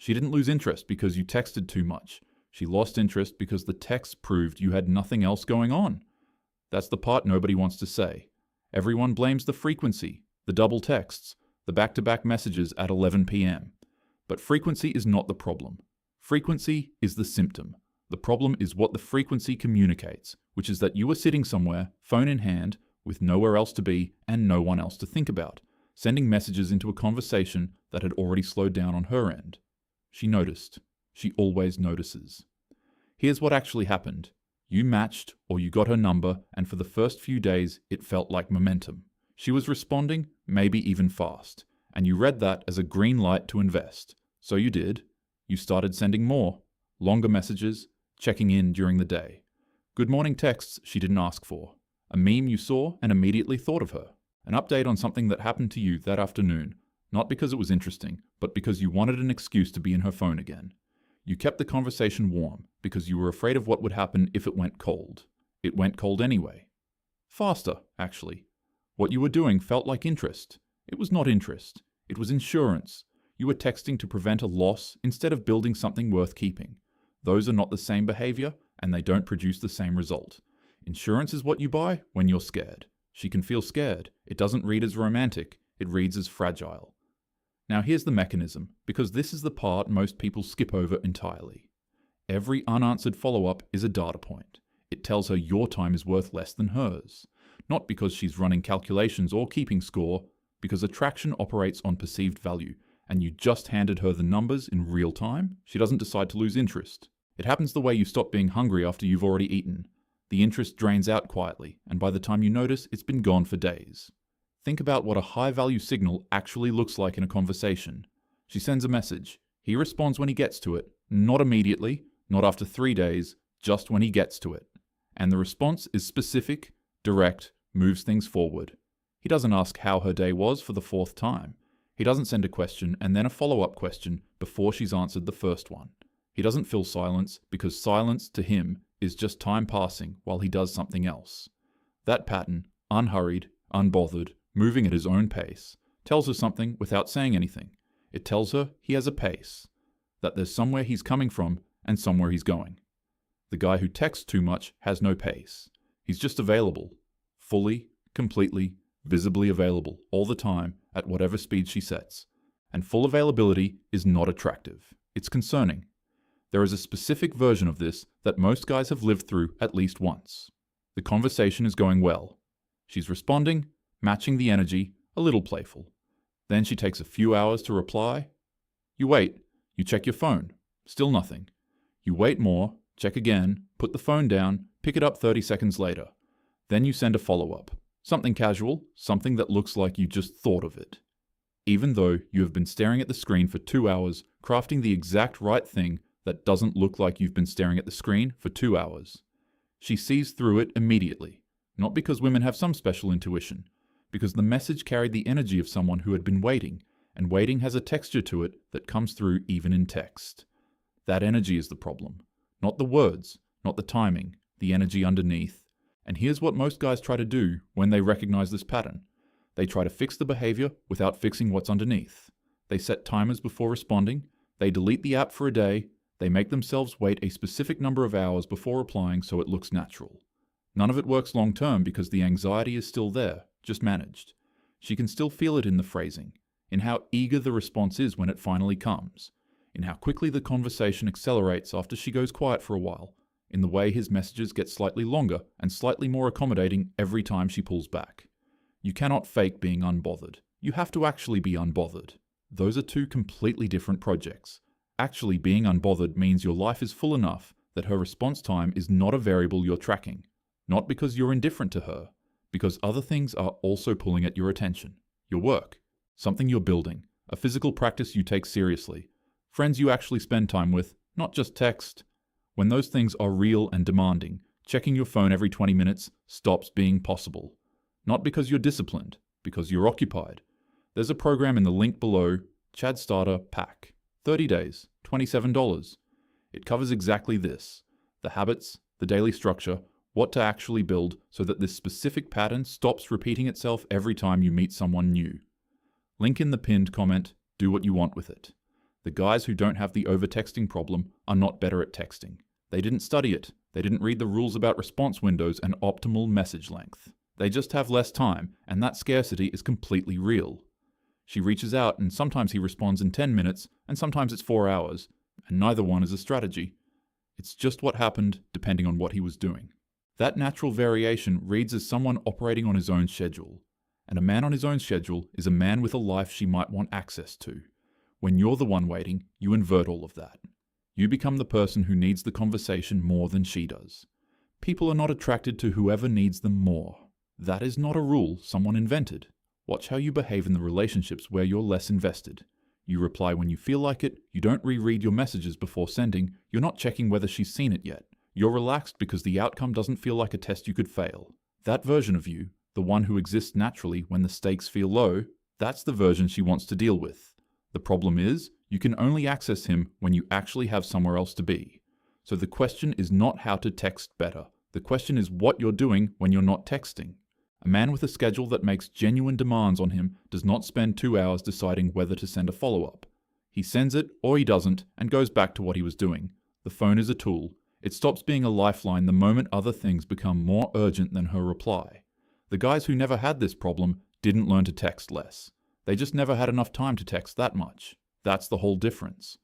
She didn't lose interest because you texted too much. She lost interest because the text proved you had nothing else going on. That's the part nobody wants to say. Everyone blames the frequency, the double texts, the back-to-back messages at 11 p.m. But frequency is not the problem. Frequency is the symptom. The problem is what the frequency communicates, which is that you were sitting somewhere, phone in hand, with nowhere else to be and no one else to think about, sending messages into a conversation that had already slowed down on her end. She noticed. She always notices. Here's what actually happened. You matched, or you got her number, and for the first few days, it felt like momentum. She was responding, maybe even fast, and you read that as a green light to invest. So you did. You started sending more, longer messages, checking in during the day. Good morning texts she didn't ask for. A meme you saw and immediately thought of her. An update on something that happened to you that afternoon, not because it was interesting, but because you wanted an excuse to be in her phone again. You kept the conversation warm because you were afraid of what would happen if it went cold. It went cold anyway. Faster, actually. What you were doing felt like interest. It was not interest. It was insurance. You were texting to prevent a loss instead of building something worth keeping. Those are not the same behavior, and they don't produce the same result. Insurance is what you buy when you're scared. She can feel scared. It doesn't read as romantic. It reads as fragile. Now here's the mechanism, because this is the part most people skip over entirely. Every unanswered follow-up is a data point. It tells her your time is worth less than hers. Not because she's running calculations or keeping score, because attraction operates on perceived value, and you just handed her the numbers in real time, she doesn't decide to lose interest. It happens the way you stop being hungry after you've already eaten. The interest drains out quietly, and by the time you notice, it's been gone for days. Think about what a high-value signal actually looks like in a conversation. She sends a message. He responds when he gets to it, not immediately, not after 3 days, just when he gets to it. And the response is specific, direct, moves things forward. He doesn't ask how her day was for the 4th time. He doesn't send a question and then a follow-up question before she's answered the first one. He doesn't fill silence because silence, to him, is just time passing while he does something else. That pattern, unhurried, unbothered, moving at his own pace, tells her something without saying anything. It tells her he has a pace, that there's somewhere he's coming from and somewhere he's going. The guy who texts too much has no pace. He's just available, fully, completely, visibly available, all the time, at whatever speed she sets. And full availability is not attractive. It's concerning. There is a specific version of this that most guys have lived through at least once. The conversation is going well. She's responding, matching the energy, a little playful. Then she takes a few hours to reply. You wait. You check your phone. Still nothing. You wait more, check again, put the phone down, pick it up 30 seconds later. Then you send a follow-up. Something casual, something that looks like you just thought of it. Even though you have been staring at the screen for 2 hours, crafting the exact right thing that doesn't look like you've been staring at the screen for 2 hours. She sees through it immediately, not because women have some special intuition, because the message carried the energy of someone who had been waiting, and waiting has a texture to it that comes through even in text. That energy is the problem, not the words, not the timing, the energy underneath. And here's what most guys try to do when they recognize this pattern. They try to fix the behavior without fixing what's underneath. They set timers before responding, they delete the app for a day, they make themselves wait a specific number of hours before replying so it looks natural. None of it works long term because the anxiety is still there, just managed. She can still feel it in the phrasing, in how eager the response is when it finally comes, in how quickly the conversation accelerates after she goes quiet for a while, in the way his messages get slightly longer and slightly more accommodating every time she pulls back. You cannot fake being unbothered. You have to actually be unbothered. Those are two completely different projects. Actually being unbothered means your life is full enough that her response time is not a variable you're tracking, not because you're indifferent to her, because other things are also pulling at your attention. Your work, something you're building, a physical practice you take seriously, friends you actually spend time with, not just text. When those things are real and demanding, checking your phone every 20 minutes stops being possible. Not because you're disciplined, because you're occupied. There's a program in the link below, Chad Starter Pack. 30 days, $27. It covers exactly this. The habits, the daily structure, what to actually build so that this specific pattern stops repeating itself every time you meet someone new. Link in the pinned comment, do what you want with it. The guys who don't have the overtexting problem are not better at texting. They didn't study it. They didn't read the rules about response windows and optimal message length. They just have less time, and that scarcity is completely real. She reaches out, and sometimes he responds in 10 minutes, and sometimes it's 4 hours, and neither one is a strategy. It's just what happened, depending on what he was doing. That natural variation reads as someone operating on his own schedule. And a man on his own schedule is a man with a life she might want access to. When you're the one waiting, you invert all of that. You become the person who needs the conversation more than she does. People are not attracted to whoever needs them more. That is not a rule someone invented. Watch how you behave in the relationships where you're less invested. You reply when you feel like it, you don't reread your messages before sending, you're not checking whether she's seen it yet. You're relaxed because the outcome doesn't feel like a test you could fail. That version of you, the one who exists naturally when the stakes feel low, that's the version she wants to deal with. The problem is, you can only access him when you actually have somewhere else to be. So the question is not how to text better. The question is what you're doing when you're not texting. A man with a schedule that makes genuine demands on him does not spend 2 hours deciding whether to send a follow-up. He sends it, or he doesn't, and goes back to what he was doing. The phone is a tool. It stops being a lifeline the moment other things become more urgent than her reply. The guys who never had this problem didn't learn to text less. They just never had enough time to text that much. That's the whole difference.